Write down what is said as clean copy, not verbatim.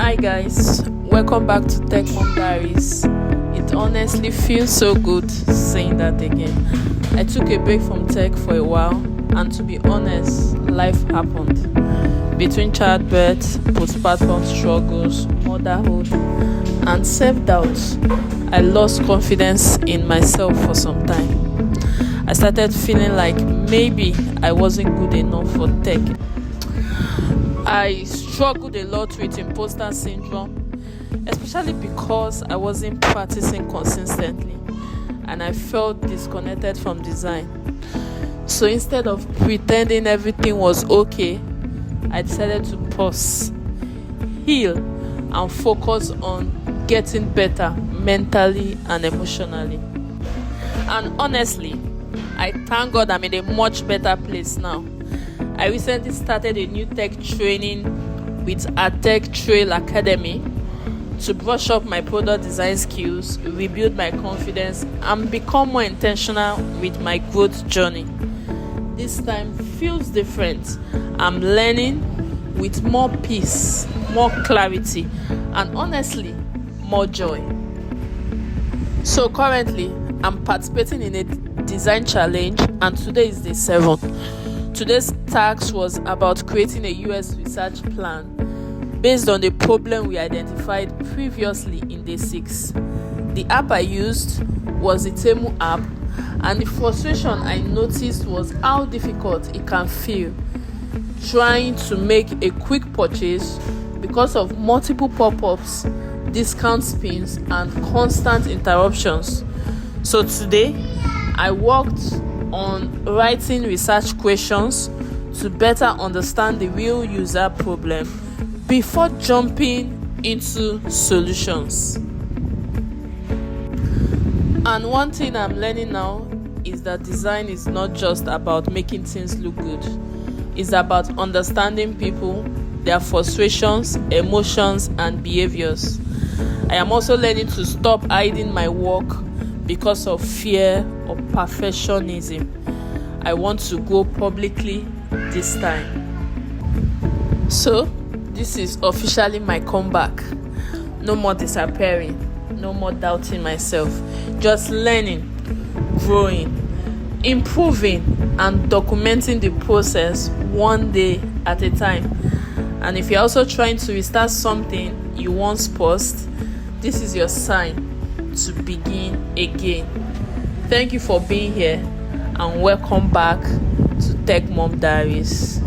Hi guys, welcome back to Tech Mom Diaries. It honestly feels so good saying that again. I took a break from tech for a while, and to be honest, life happened. Between childbirth, postpartum struggles, motherhood, and self-doubt, I lost confidence in myself for some time. I started feeling like maybe I wasn't good enough for tech. I struggled a lot with imposter syndrome, especially because I wasn't practicing consistently and I felt disconnected from design. So instead of pretending everything was okay, I decided to pause, heal, and focus on getting better mentally and emotionally. And honestly, I thank God I'm in a much better place now. I recently started a new tech training with a Tech Trail Academy to brush up my product design skills, rebuild my confidence, and become more intentional with my growth journey. This time feels different. I'm learning with more peace, more clarity, and honestly, more joy. So currently, I'm participating in a design challenge, and today is day 7. Today's task was about creating a US research plan based on the problem we identified previously in day 6. The app I used was the Temu app, and the frustration I noticed was how difficult it can feel trying to make a quick purchase because of multiple pop-ups, discount spins, and constant interruptions. So today, I worked on writing research questions to better understand the real user problem before jumping into solutions. And one thing I'm learning now is that design is not just about making things look good. It's about understanding people, their frustrations, emotions, and behaviors. I am also learning to stop hiding my work because of fear or perfectionism. I want to go publicly this time. So, this is officially my comeback. No more disappearing, no more doubting myself. Just learning, growing, improving, and documenting the process one day at a time. And if you're also trying to restart something you once paused, this is your sign to begin again. Thank you for being here and welcome back to Tech Mom Diaries.